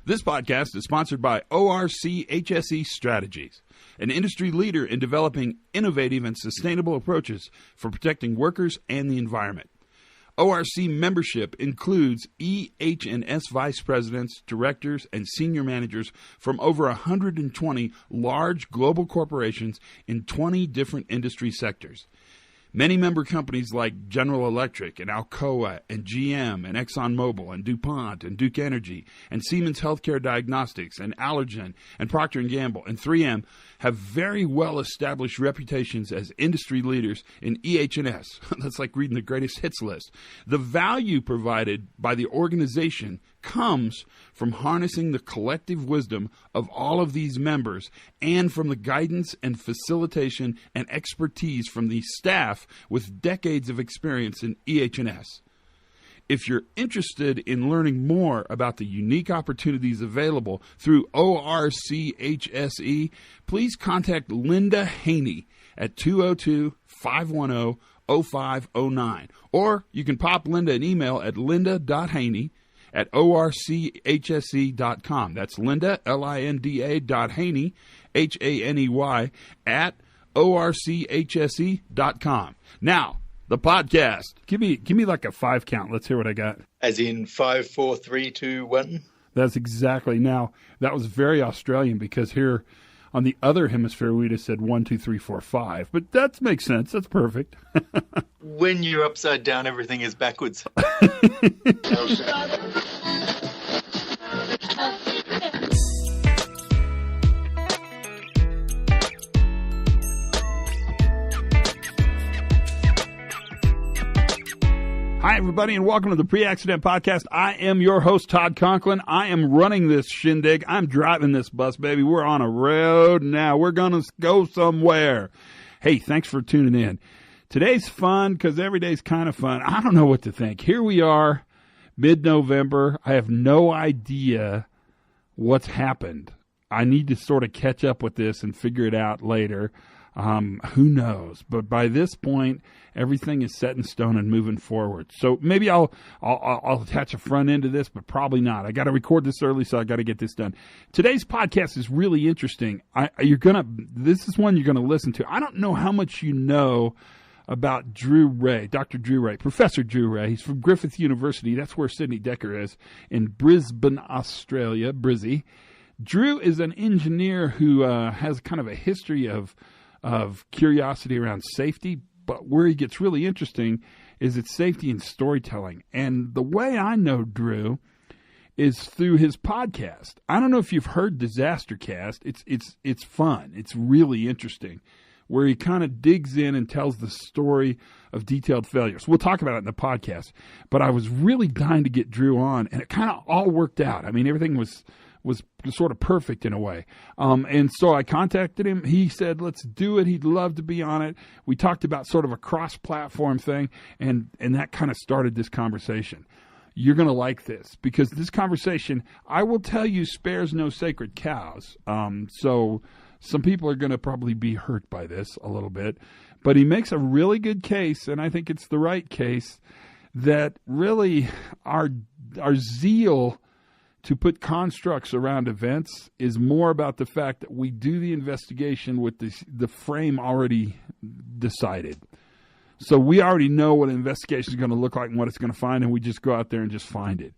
This podcast is sponsored by ORCHSE Strategies, an industry leader in developing innovative and sustainable approaches for protecting workers and the environment. ORC membership includes EH&S vice presidents, directors, and senior managers from over 120 large global corporations in 20 different industry sectors. Many member companies like General Electric and Alcoa and GM and ExxonMobil and DuPont and Duke Energy and Siemens Healthcare Diagnostics and Allergen and Procter & Gamble and 3M have very well-established reputations as industry leaders in EH&S. That's like reading the greatest hits list. The value provided by the organization comes from harnessing the collective wisdom of all of these members and from the guidance and facilitation and expertise from the staff with decades of experience in EH&S. If you're interested in learning more about the unique opportunities available through ORCHSE, please contact Linda Haney at 202-510-0509. Or you can pop Linda an email at linda.haney@orchse.com. That's Linda, Linda.Haney, Haney, at orchse.com. Now, the podcast. Give me like a 5 count. Let's hear what I got. As in 5, 4, 3, 2, 1? That's exactly. Now, that was very Australian because here on the other hemisphere, we'd have said 1, 2, 3, 4, 5. But that makes sense. That's perfect. When you're upside down, everything is backwards. Hi, everybody, and welcome to the Pre-Accident Podcast. I am your host, Todd Conklin. I am running this shindig. I'm driving this bus, baby. We're on a road now. We're going to go somewhere. Hey, thanks for tuning in. Today's fun because every day's kind of fun. I don't know what to think. Here we are, mid-November. I have no idea what's happened. I need to sort of catch up with this and figure it out later. Who knows? But by this point, everything is set in stone and moving forward. So maybe I'll attach a front end to this, but probably not. I got to record this early, so I got to get this done. Today's podcast is really interesting. This is one you're gonna listen to. I don't know how much you know about Drew Rea, Dr. Drew Rea, Professor Drew Rea. He's from Griffith University. That's where Sidney Dekker is in Brisbane, Australia. Brizzy. Drew is an engineer who has kind of a history of curiosity around safety, but where he gets really interesting is its safety and storytelling. And the way I know Drew is through his podcast. I don't know if you've heard Disastercast. It's fun. It's really interesting, where he kind of digs in and tells the story of detailed failures. We'll talk about it in the podcast, but I was really dying to get Drew on, and it kind of all worked out. I mean, everything was sort of perfect in a way. And so I contacted him. He said, let's do it. He'd love to be on it. We talked about sort of a cross-platform thing, and that kind of started this conversation. You're going to like this because this conversation, I will tell you, spares no sacred cows. So some people are going to probably be hurt by this a little bit. But he makes a really good case, and I think it's the right case, that really our zeal to put constructs around events is more about the fact that we do the investigation with the frame already decided. So we already know what an investigation is going to look like and what it's going to find, and we just go out there and just find it.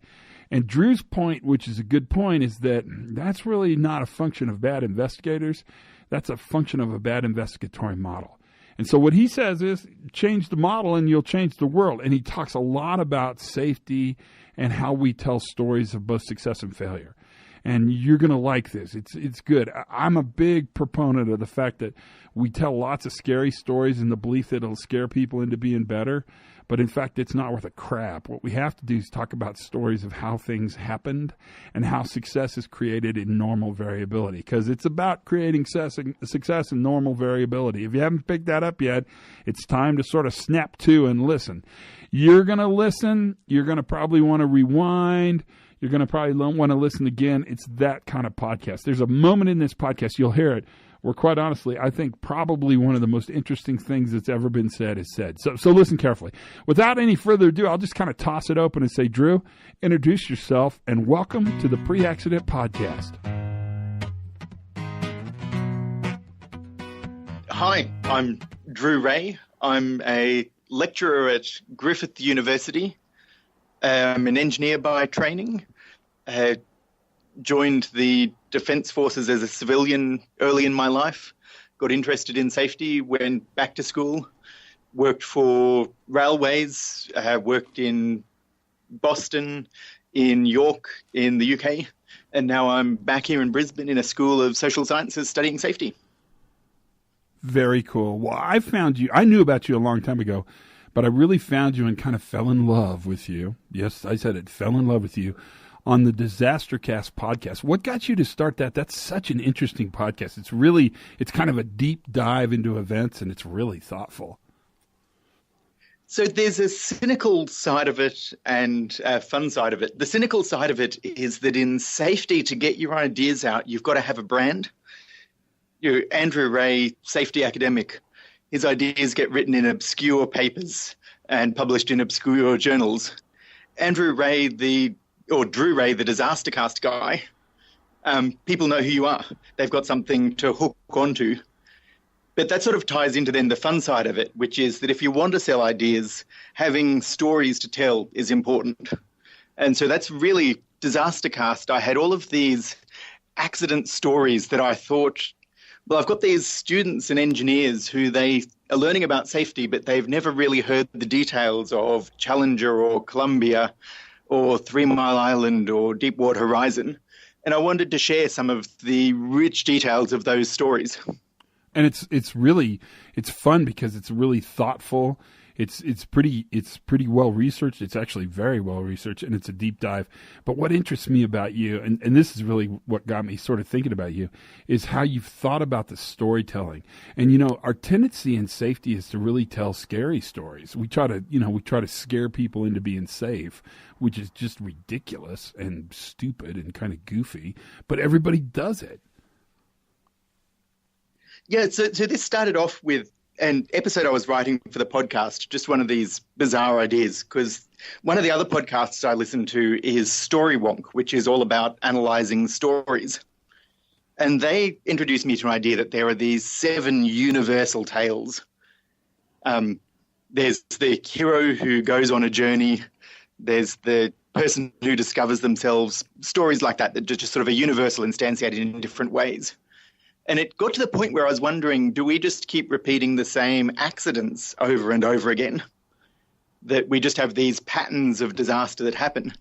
And Drew's point, which is a good point, is that that's really not a function of bad investigators. That's a function of a bad investigatory model. And so what he says is change the model and you'll change the world. And he talks a lot about safety and how we tell stories of both success and failure. And you're going to like this. It's good. I'm a big proponent of the fact that we tell lots of scary stories in the belief that it'll scare people into being better. But in fact, it's not worth a crap. What we have to do is talk about stories of how things happened and how success is created in normal variability. Because it's about creating success in normal variability. If you haven't picked that up yet, it's time to sort of snap to and listen. You're going to listen. You're going to probably want to rewind. You're going to probably want to listen again. It's that kind of podcast. There's a moment in this podcast, you'll hear it, where quite honestly, I think probably one of the most interesting things that's ever been said is said. So listen carefully. Without any further ado, I'll just kind of toss it open and say, Drew, introduce yourself and welcome to the Pre-Accident Podcast. Hi, I'm Drew Rea. I'm a lecturer at Griffith University. I'm an engineer by training. Joined the Defence Forces as a civilian early in my life. Got interested in safety, went back to school, worked for railways, worked in Boston, in York, in the UK, and now I'm back here in Brisbane in a school of social sciences studying safety. Very cool. Well, I found you. I knew about you a long time ago, but I really found you and kind of fell in love with you. Yes, I said it. Fell in love with you on the Disastercast podcast. What got you to start that? That's such an interesting podcast. It's kind of a deep dive into events, and it's really thoughtful. So there's a cynical side of it and a fun side of it. The cynical side of it is that in safety, to get your ideas out, you've got to have a brand. Andrew Rea, safety academic, his ideas get written in obscure papers and published in obscure journals. Drew Rea, the Disastercast guy, people know who you are. They've got something to hook onto. But that sort of ties into then the fun side of it, which is that if you want to sell ideas, having stories to tell is important. And so that's really Disastercast. I had all of these accident stories that I thought, well, I've got these students and engineers who they are learning about safety, but they've never really heard the details of Challenger or Columbia or 3 Mile Island or Deepwater Horizon. And I wanted to share some of the rich details of those stories. And it's fun because it's really thoughtful. It's pretty well researched. It's actually very well researched, and it's a deep dive. But what interests me about you, and this is really what got me sort of thinking about you, is how you've thought about the storytelling. And our tendency in safety is to really tell scary stories. We try to scare people into being safe, which is just ridiculous and stupid and kind of goofy. But everybody does it. Yeah. So this started off with an episode I was writing for the podcast, just one of these bizarre ideas, because one of the other podcasts I listen to is Story Wonk, which is all about analyzing stories. And they introduced me to an idea that there are these 7 universal tales. There's the hero who goes on a journey. There's the person who discovers themselves, stories like that just sort of are universal, instantiated in different ways. And it got to the point where I was wondering, do we just keep repeating the same accidents over and over again? That we just have these patterns of disaster that happen.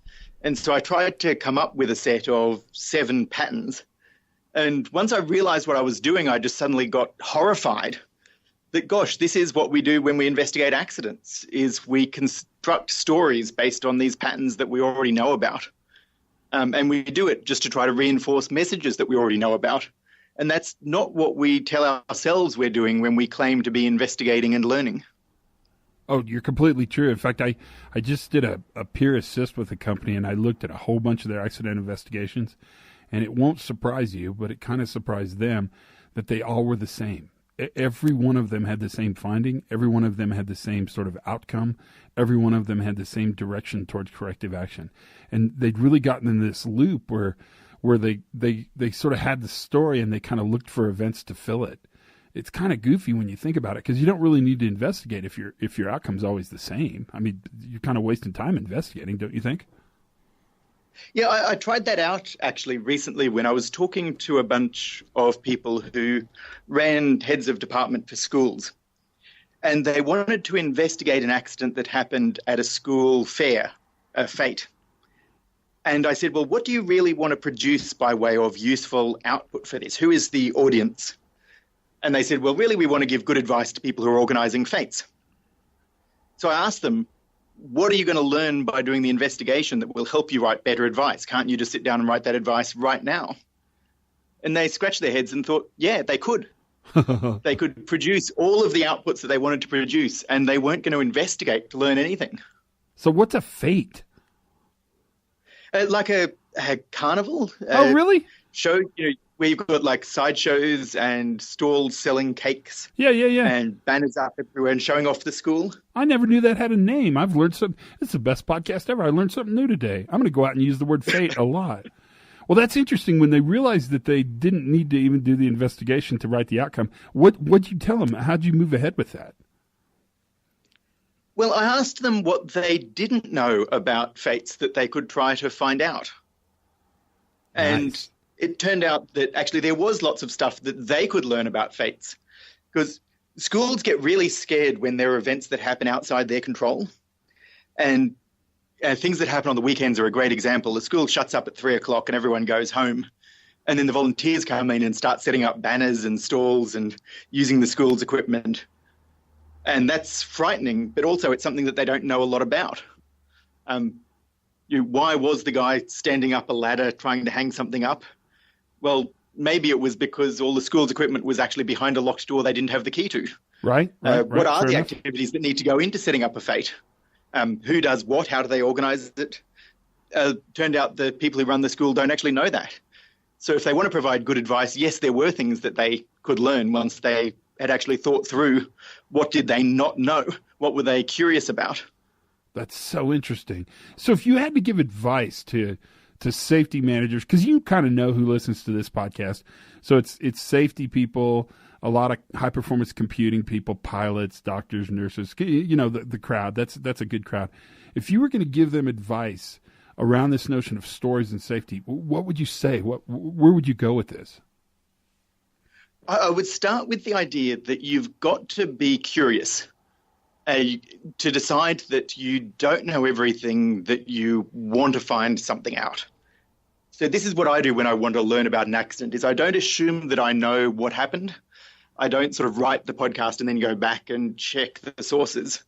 And so I tried to come up with a set of 7 patterns. And once I realized what I was doing, I just suddenly got horrified that, gosh, this is what we do when we investigate accidents, is we construct stories based on these patterns that we already know about. And we do it just to try to reinforce messages that we already know about. And that's not what we tell ourselves we're doing when we claim to be investigating and learning. Oh, you're completely true. In fact, I just did a peer assist with a company, and I looked at a whole bunch of their accident investigations, and it won't surprise you, but it kind of surprised them that they all were the same. Every one of them had the same finding. Every one of them had the same sort of outcome. Every one of them had the same direction towards corrective action. And they'd really gotten in this loop where they sort of had the story and they kind of looked for events to fill it. It's kind of goofy when you think about it, because you don't really need to investigate if your outcome's always the same. I mean, you're kind of wasting time investigating, don't you think? Yeah, I tried that out actually recently when I was talking to a bunch of people who ran heads of department for schools. And they wanted to investigate an accident that happened at a school fair, a fete. And I said, well, what do you really want to produce by way of useful output for this? Who is the audience? And they said, well, really, we want to give good advice to people who are organizing fetes. So I asked them, what are you going to learn by doing the investigation that will help you write better advice? Can't you just sit down and write that advice right now? And they scratched their heads and thought, yeah, they could. They could produce all of the outputs that they wanted to produce, and they weren't going to investigate to learn anything. So what's a fete? Like a carnival. Oh, really? Show, where you've got like sideshows and stalls selling cakes. Yeah. And banners up everywhere and showing off the school. I never knew that had a name. I've learned something. It's the best podcast ever. I learned something new today. I'm going to go out and use the word fate a lot. Well, that's interesting. When they realized that they didn't need to even do the investigation to write the outcome, what'd you tell them? How'd you move ahead with that? Well, I asked them what they didn't know about fates that they could try to find out. And Nice. it turned out that actually there was lots of stuff that they could learn about fates, because schools get really scared when there are events that happen outside their control. And things that happen on the weekends are a great example. The school shuts up at 3:00 and everyone goes home. And then the volunteers come in and start setting up banners and stalls and using the school's equipment. And that's frightening, but also it's something that they don't know a lot about. Why was the guy standing up a ladder trying to hang something up? Well, maybe it was because all the school's equipment was actually behind a locked door they didn't have the key to. Right. What are Fair the enough. activities that need to go into setting up a fate? Who does what? How do they organize it? Turned out the people who run the school don't actually know that. So if they want to provide good advice, yes, there were things that they could learn once they had actually thought through what did they not know? What were they curious about? That's so interesting. So if you had to give advice to safety managers, because you kind of know who listens to this podcast, so it's safety people, a lot of high performance computing people, pilots, doctors, nurses, the crowd. That's a good crowd. If you were going to give them advice around this notion of stories and safety, what would you say? Where would you go with this? I would start with the idea that you've got to be curious to decide that you don't know everything, that you want to find something out. So this is what I do when I want to learn about an accident, is I don't assume that I know what happened. I don't sort of write the podcast and then go back and check the sources.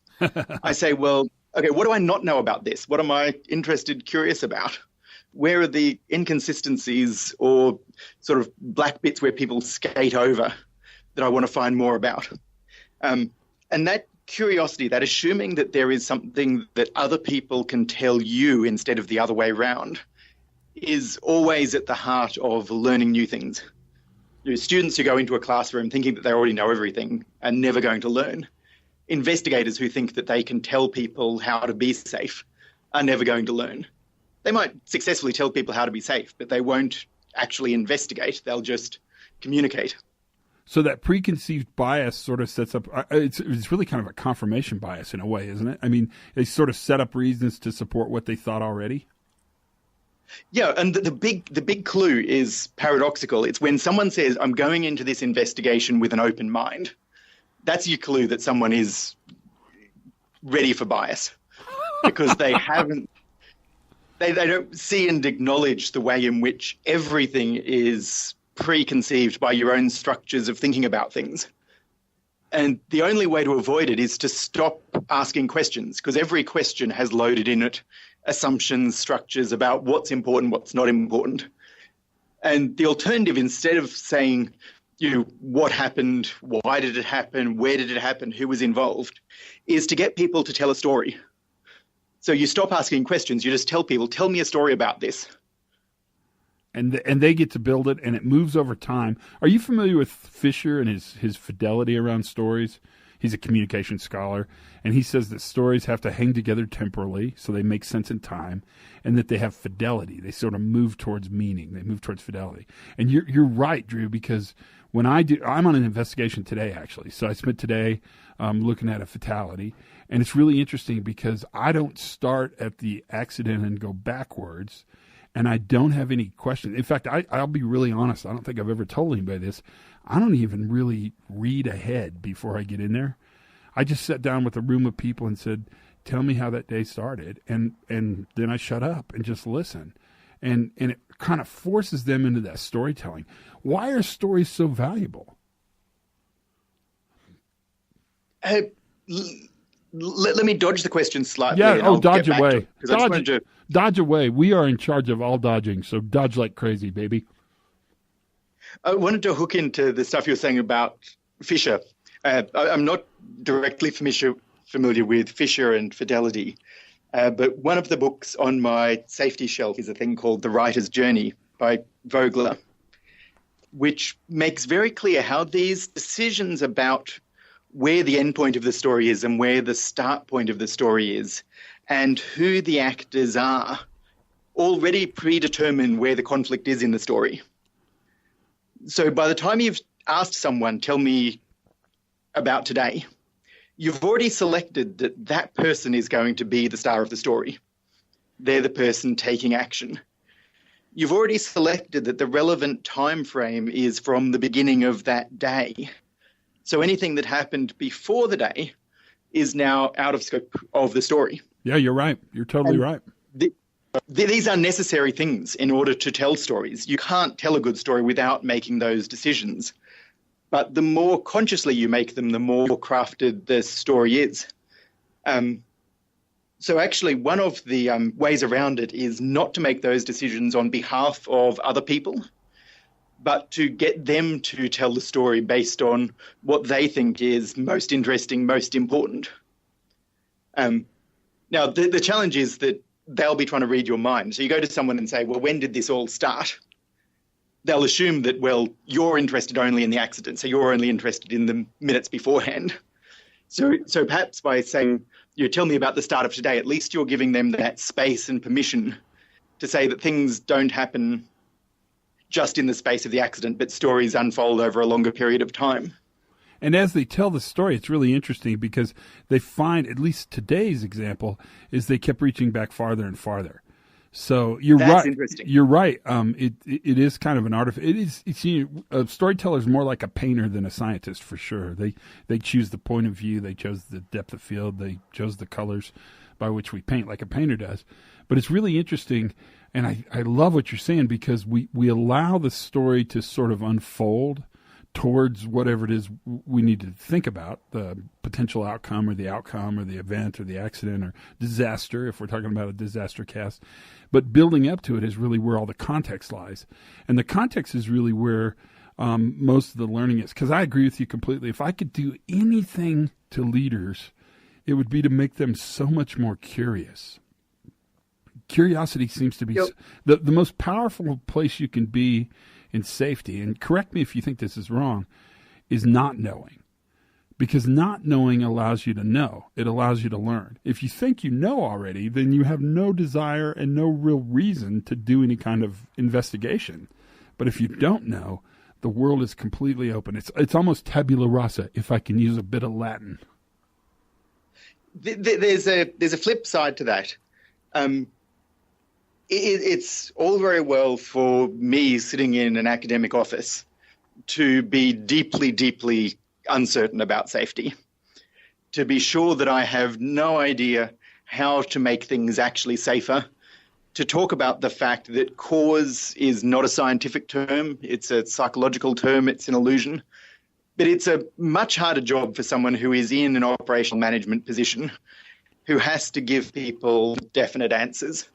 I say, well, okay, what do I not know about this? What am I interested, curious about? Where are the inconsistencies or sort of black bits where people skate over that I want to find more about? And that curiosity, that assuming that there is something that other people can tell you instead of the other way around, is always at the heart of learning new things. Students who go into a classroom thinking that they already know everything are never going to learn. Investigators who think that they can tell people how to be safe are never going to learn. They might successfully tell people how to be safe, but they won't actually investigate. They'll just communicate. So that preconceived bias sort of sets up, it's really kind of a confirmation bias in a way, isn't it? I mean, they sort of set up reasons to support what they thought already. Yeah, and the big clue is paradoxical. It's when someone says, I'm going into this investigation with an open mind. That's your clue that someone is ready for bias, because they haven't, they don't see and acknowledge the way in which everything is preconceived by your own structures of thinking about things. And the only way to avoid it is to stop asking questions, because every question has loaded in it assumptions, structures about what's important, what's not important. And the alternative, instead of saying, what happened, why did it happen, where did it happen, who was involved, is to get people to tell a story. So you stop asking questions, you just tell people, tell me a story about this. And they get to build it, and it moves over time. Are you familiar with Fisher and his fidelity around stories? He's a communication scholar, and he says that stories have to hang together temporally, so they make sense in time, and that they have fidelity. They sort of move towards meaning. They move towards fidelity. And you're right, Drew, because when I'm on an investigation today, actually. So I spent today looking at a fatality, and it's really interesting because I don't start at the accident and go backwards. And I don't have any questions. In fact, I'll be really honest. I don't think I've ever told anybody this. I don't even really read ahead before I get in there. I just sat down with a room of people and said, tell me how that day started. And then I shut up and just listen. And it kind of forces them into that storytelling. Why are stories so valuable? Let me dodge the question slightly. Yeah, dodge away. Dodge away. We are in charge of all dodging, so dodge like crazy, baby. I wanted to hook into the stuff you were saying about Fisher. I'm not directly familiar with Fisher and fidelity, But one of the books on my safety shelf is a thing called The Writer's Journey by Vogler, which makes very clear how these decisions about where the end point of the story is and where the start point of the story is and who the actors are already predetermine where the conflict is in the story. So by the time you've asked someone, tell me about today, you've already selected that that person is going to be the star of the story. They're the person taking action. You've already selected that the relevant time frame is from the beginning of that day. So anything that happened before the day is now out of scope of the story. Yeah, you're right. You're totally right. These are necessary things in order to tell stories. You can't tell a good story without making those decisions. But the more consciously you make them, the more crafted the story is. So actually, one of the ways around it is not to make those decisions on behalf of other people, but to get them to tell the story based on what they think is most interesting, most important. Now, the challenge is that they'll be trying to read your mind. So you go to someone and say, well, when did this all start? They'll assume that, well, you're interested only in the accident, so you're only interested in the minutes beforehand. So perhaps by saying, tell me about the start of today, at least you're giving them that space and permission to say that things don't happen just in the space of the accident, but stories unfold over a longer period of time. And as they tell the story, it's really interesting because they find, at least today's example, is they kept reaching back farther and farther. So you're That's right. Interesting. You're right. It is kind of an art. A storyteller is more like a painter than a scientist for sure. They choose the point of view. They chose the depth of field. They chose the colors by which we paint, like a painter does. But it's really interesting, and I love what you're saying because we allow the story to sort of unfold towards whatever it is we need to think about, the potential outcome or the event or the accident or disaster, if we're talking about a disaster cast. But building up to it is really where all the context lies. And the context is really where most of the learning is. Because I agree with you completely. If I could do anything to leaders, it would be to make them so much more curious. Curiosity seems to be the most powerful place you can be in safety, and correct me if you think this is wrong, is not knowing. Because not knowing allows you to know. It allows you to learn. If you think you know already, then you have no desire and no real reason to do any kind of investigation. But if you don't know, the world is completely open. It's almost tabula rasa, if I can use a bit of Latin. There's a flip side to that. It's all very well for me sitting in an academic office to be deeply, deeply uncertain about safety, to be sure that I have no idea how to make things actually safer, to talk about the fact that cause is not a scientific term, it's a psychological term, it's an illusion. But it's a much harder job for someone who is in an operational management position, who has to give people definite answers.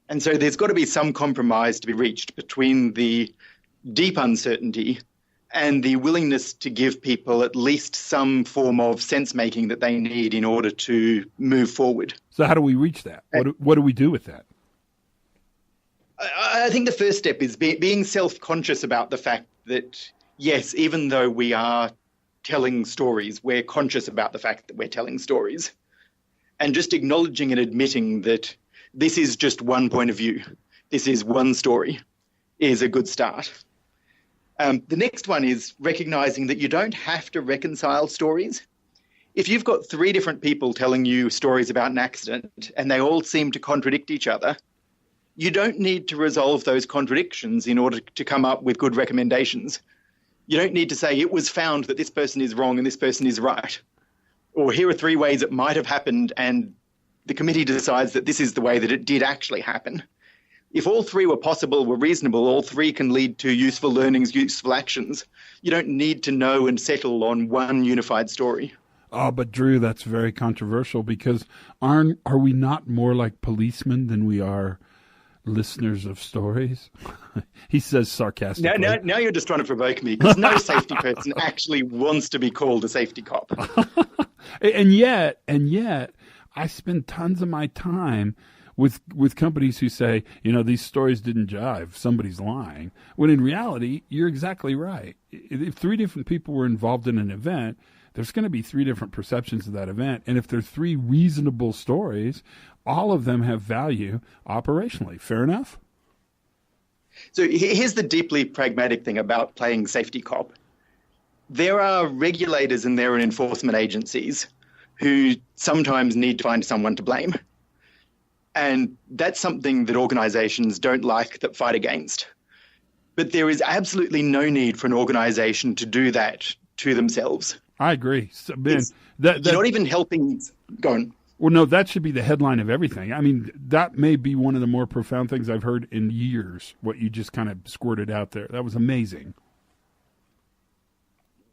And so there's got to be some compromise to be reached between the deep uncertainty and the willingness to give people at least some form of sense-making that they need in order to move forward. So how do we reach that? What do we do with that? I think the first step is being self-conscious about the fact that, yes, even though we are telling stories, we're conscious about the fact that we're telling stories. And just acknowledging and admitting that this is just one point of view, this is one story, is a good start. The next one is recognizing that you don't have to reconcile stories. If you've got 3 different people telling you stories about an accident and they all seem to contradict each other, you don't need to resolve those contradictions in order to come up with good recommendations. You don't need to say it was found that this person is wrong and this person is right. Or here are 3 ways it might have happened and the committee decides that this is the way that it did actually happen. If all 3 were possible, were reasonable, all 3 can lead to useful learnings, useful actions. You don't need to know and settle on one unified story. Oh, but Drew, that's very controversial because are we not more like policemen than we are listeners of stories? He says sarcastically. Now you're just trying to provoke me because no safety person actually wants to be called a safety cop. And yet, I spend tons of my time with companies who say, these stories didn't jive, somebody's lying. When in reality, you're exactly right. If 3 different people were involved in an event, there's going to be 3 different perceptions of that event. And if there are 3 reasonable stories, all of them have value operationally. Fair enough? So here's the deeply pragmatic thing about playing safety cop. There are regulators and there are enforcement agencies who sometimes need to find someone to blame. And that's something that organizations don't like, that fight against. But there is absolutely no need for an organization to do that to themselves. I agree. So, Ben, you're not even helping. Go on. Well, no, that should be the headline of everything. I mean, that may be one of the more profound things I've heard in years, what you just kind of squirted out there. That was amazing.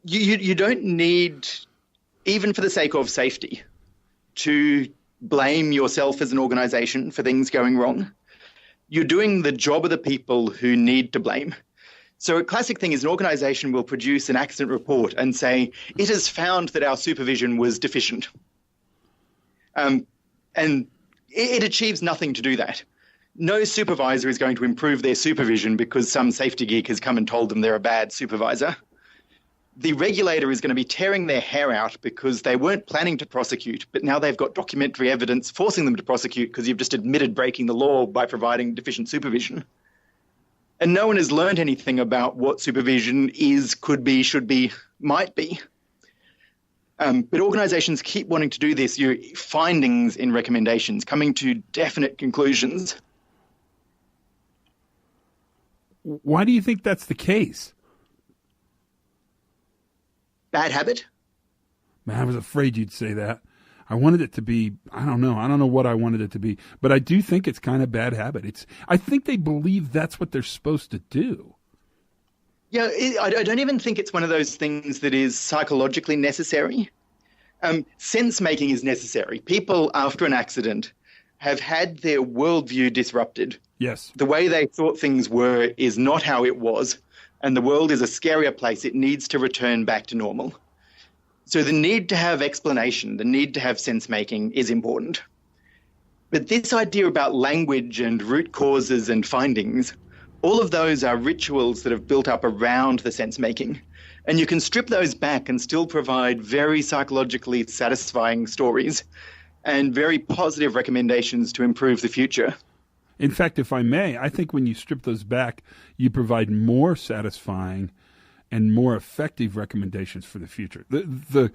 You don't need, even for the sake of safety, to blame yourself as an organization for things going wrong. You're doing the job of the people who need to blame. So a classic thing is an organization will produce an accident report and say, it has found that our supervision was deficient. And it achieves nothing to do that. No supervisor is going to improve their supervision because some safety geek has come and told them they're a bad supervisor. The regulator is going to be tearing their hair out because they weren't planning to prosecute, but now they've got documentary evidence forcing them to prosecute because you've just admitted breaking the law by providing deficient supervision. And no one has learned anything about what supervision is, could be, should be, might be. But organizations keep wanting to do this, findings in recommendations, coming to definite conclusions. Why do you think that's the case? Bad habit? Man, I was afraid you'd say that. I wanted it to be, I don't know what I wanted it to be, but I do think it's kind of bad habit. I think they believe that's what they're supposed to do. Yeah, I don't even think it's one of those things that is psychologically necessary. Sense making is necessary. People after an accident have had their worldview disrupted. Yes. The way they thought things were is not how it was, and the world is a scarier place. It needs to return back to normal. So the need to have explanation, the need to have sense making is important. But this idea about language and root causes and findings, all of those are rituals that have built up around the sense making. And you can strip those back and still provide very psychologically satisfying stories and very positive recommendations to improve the future. In fact, if I may, I think when you strip those back, you provide more satisfying and more effective recommendations for the future. The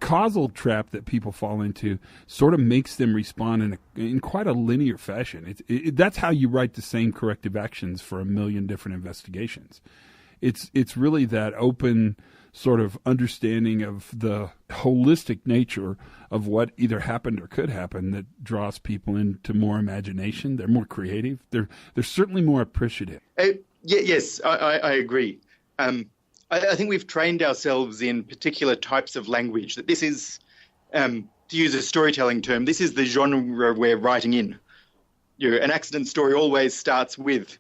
causal trap that people fall into sort of makes them respond in quite a linear fashion. That's how you write the same corrective actions for a million different investigations. It's really that open sort of understanding of the holistic nature of what either happened or could happen that draws people into more imagination. They're more creative. They're certainly more appreciative. Yes, I agree. I think we've trained ourselves in particular types of language, that this is, to use a storytelling term, this is the genre we're writing in. An accident story always starts with,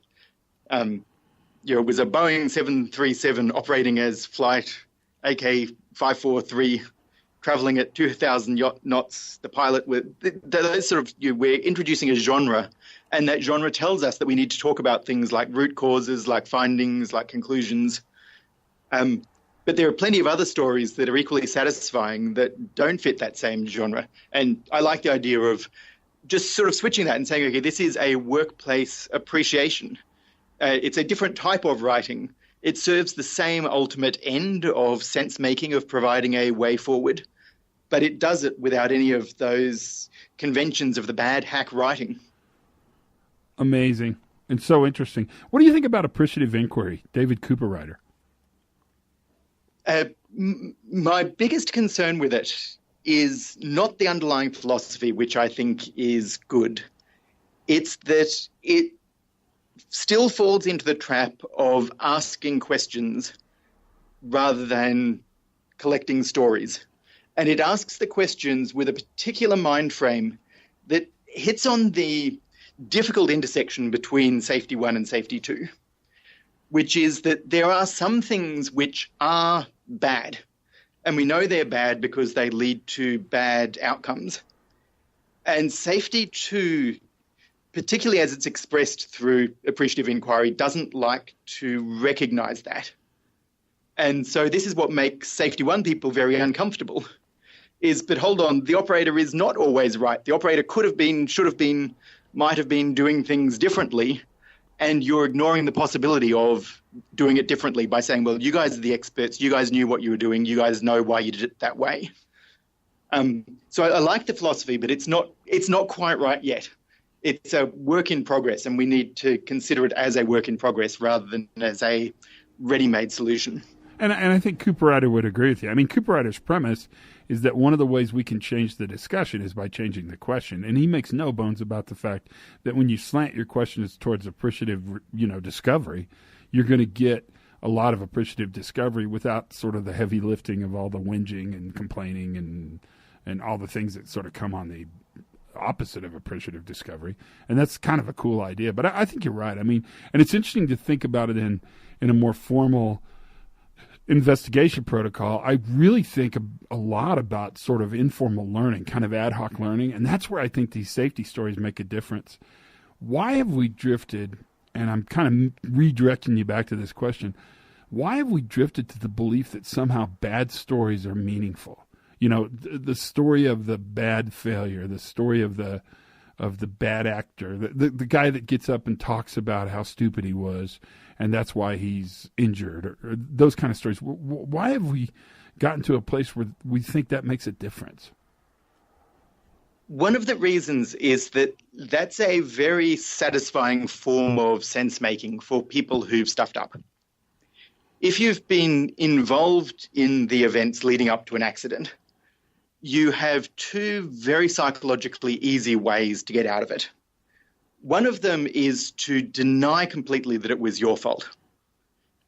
it was a Boeing 737 operating as flight AK-543, traveling at 2,000 knots. The pilot, those sort of, we're introducing a genre, and that genre tells us that we need to talk about things like root causes, like findings, like conclusions. But there are plenty of other stories that are equally satisfying that don't fit that same genre. And I like the idea of just sort of switching that and saying, okay, this is a workplace appreciation. It's a different type of writing. It serves the same ultimate end of sense-making, of providing a way forward, but it does it without any of those conventions of the bad hack writing. Amazing. And so interesting. What do you think about appreciative inquiry, David Cooper writer? My biggest concern with it is not the underlying philosophy, which I think is good. It's that it still falls into the trap of asking questions rather than collecting stories. And it asks the questions with a particular mind frame that hits on the difficult intersection between safety 1 and safety 2, which is that there are some things which are bad, and we know they're bad because they lead to bad outcomes. And safety too, particularly as it's expressed through appreciative inquiry, doesn't like to recognize that. And so this is what makes safety one people very uncomfortable but hold on, the operator is not always right. The operator could have been, should have been, might have been doing things differently. And you're ignoring the possibility of doing it differently by saying, well, you guys are the experts. You guys knew what you were doing. You guys know why you did it that way. So I like the philosophy, but it's not quite right yet. It's a work in progress, and we need to consider it as a work in progress rather than as a ready-made solution. And I think Cooper Ryder would agree with you. I mean, Cooper Ryder's premise is that one of the ways we can change the discussion is by changing the question. And he makes no bones about the fact that when you slant your questions towards appreciative, discovery, you're going to get a lot of appreciative discovery without sort of the heavy lifting of all the whinging and complaining and all the things that sort of come on the opposite of appreciative discovery. And that's kind of a cool idea. But I think you're right. I mean, and it's interesting to think about it in a more formal investigation protocol. I really think a lot about sort of informal learning, kind of ad hoc learning, and that's where I think these safety stories make a difference. Why have we drifted, and I'm kind of redirecting you back to this question, why have we drifted to the belief that somehow bad stories are meaningful? The story of the bad failure, the story of the bad actor, the guy that gets up and talks about how stupid he was, and that's why he's injured, or those kind of stories. Why have we gotten to a place where we think that makes a difference? One of the reasons is that that's a very satisfying form of sense-making for people who've stuffed up. If you've been involved in the events leading up to an accident, you have two very psychologically easy ways to get out of it. One of them is to deny completely that it was your fault.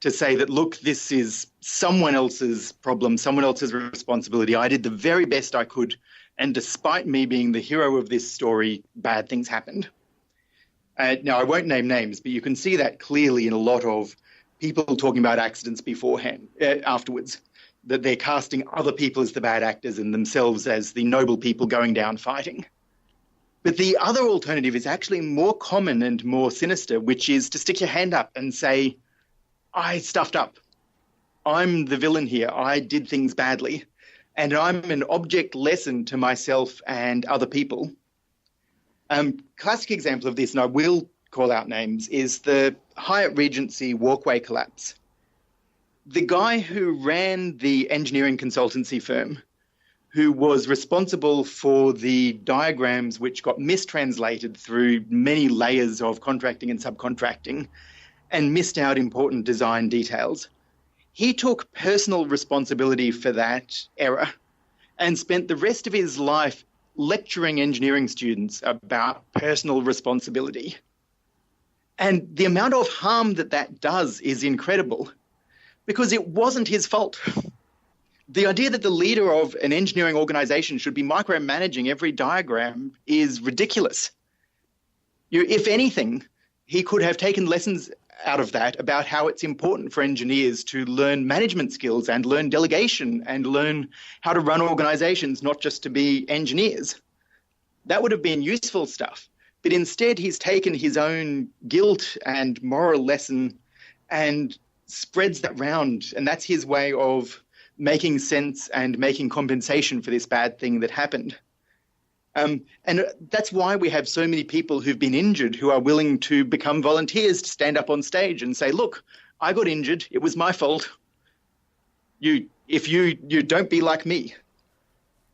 To say that, look, this is someone else's problem, someone else's responsibility. I did the very best I could, and despite me being the hero of this story, bad things happened. Now, I won't name names, but you can see that clearly in a lot of people talking about accidents afterwards, that they're casting other people as the bad actors and themselves as the noble people going down fighting. But the other alternative is actually more common and more sinister, which is to stick your hand up and say, I stuffed up. I'm the villain here. I did things badly. And I'm an object lesson to myself and other people. Classic example of this, and I will call out names, is the Hyatt Regency walkway collapse. The guy who ran the engineering consultancy firm, who was responsible for the diagrams which got mistranslated through many layers of contracting and subcontracting and missed out important design details. He took personal responsibility for that error and spent the rest of his life lecturing engineering students about personal responsibility. And the amount of harm that does is incredible because it wasn't his fault. The idea that the leader of an engineering organization should be micromanaging every diagram is ridiculous. If anything, he could have taken lessons out of that about how it's important for engineers to learn management skills and learn delegation and learn how to run organizations, not just to be engineers. That would have been useful stuff. But instead, he's taken his own guilt and moral lesson and spreads that round. And that's his way of making sense and making compensation for this bad thing that happened. And that's why we have so many people who've been injured who are willing to become volunteers to stand up on stage and say, look, I got injured. It was my fault. If you don't be like me.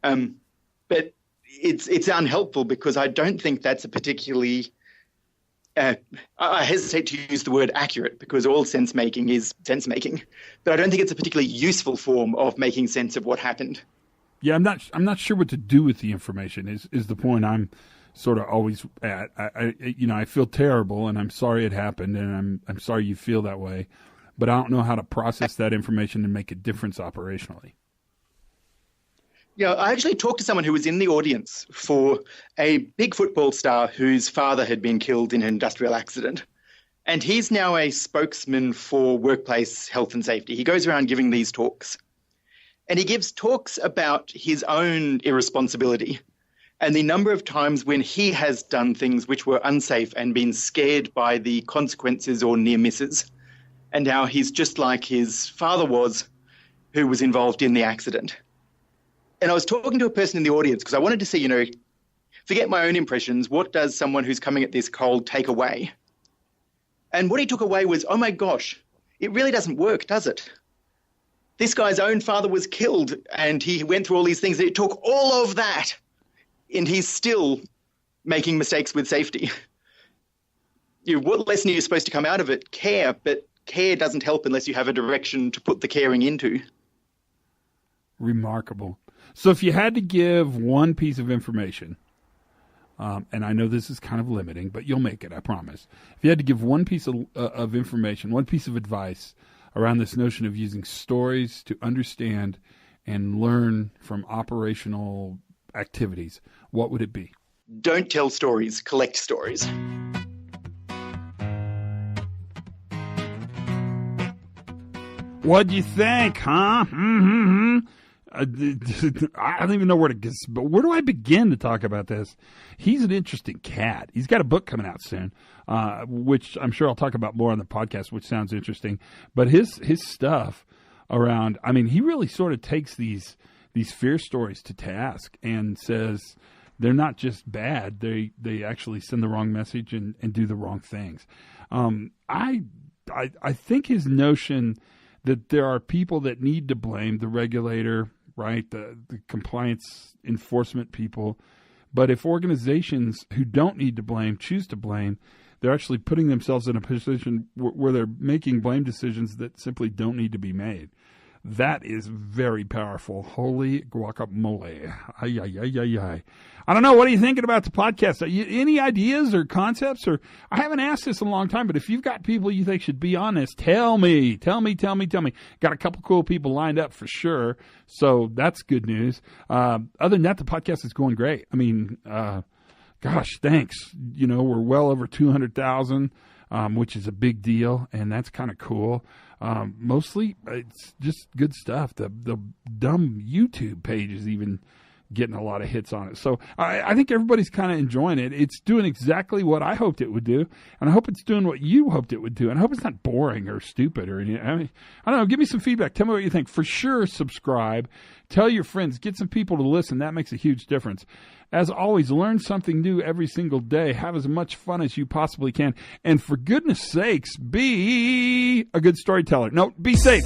But it's unhelpful because I don't think that's a particularly I hesitate to use the word accurate because all sense-making is sense-making, but I don't think it's a particularly useful form of making sense of what happened. Yeah, I'm not sure what to do with the information is the point I'm sort of always at. I feel terrible and I'm sorry it happened and I'm sorry you feel that way, but I don't know how to process that information and make a difference operationally. Yeah, I actually talked to someone who was in the audience for a big football star whose father had been killed in an industrial accident. And he's now a spokesman for workplace health and safety. He goes around giving these talks. And he gives talks about his own irresponsibility and the number of times when he has done things which were unsafe and been scared by the consequences or near misses, and how he's just like his father was, who was involved in the accident. And I was talking to a person in the audience because I wanted to see, forget my own impressions, what does someone who's coming at this cold take away? And what he took away was, oh my gosh, it really doesn't work, does it? This guy's own father was killed and he went through all these things. It took all of that and he's still making mistakes with safety. What lesson are you supposed to come out of it? Care, but care doesn't help unless you have a direction to put the caring into. Remarkable. So if you had to give one piece of information, and I know this is kind of limiting, but you'll make it, I promise. If you had to give one piece of information, one piece of advice around this notion of using stories to understand and learn from operational activities, what would it be? Don't tell stories, collect stories. What'd you think, huh? I don't even know where to get, but where do I begin to talk about this? He's an interesting cat. He's got a book coming out soon, which I'm sure I'll talk about more on the podcast, which sounds interesting. But his stuff around, he really sort of takes these fear stories to task and says they're not just bad. They actually send the wrong message and do the wrong things. I think his notion that there are people that need to blame, the regulator, right, the compliance enforcement people. But if organizations who don't need to blame choose to blame, they're actually putting themselves in a position where they're making blame decisions that simply don't need to be made. That is very powerful. Holy guacamole. Ay, ay, ay, ay, ay. I don't know. What are you thinking about the podcast? Any ideas or concepts? Or I haven't asked this in a long time, but if you've got people you think should be on this, tell me. Got a couple cool people lined up for sure. So that's good news. Other than that, the podcast is going great. Gosh, thanks. We're well over 200,000, which is a big deal, and that's kind of cool. Mostly it's just good stuff. The dumb YouTube page is even getting a lot of hits on it. So I think everybody's kind of enjoying it. It's doing exactly what I hoped it would do, and I hope it's doing what you hoped it would do, and I hope it's not boring or stupid or anything. I don't know. Give me some feedback. Tell me what you think. For sure, subscribe. Tell your friends. Get some people to listen. That makes a huge difference. As always, learn something new every single day. Have as much fun as you possibly can. And for goodness sakes, be a good storyteller. No, be safe.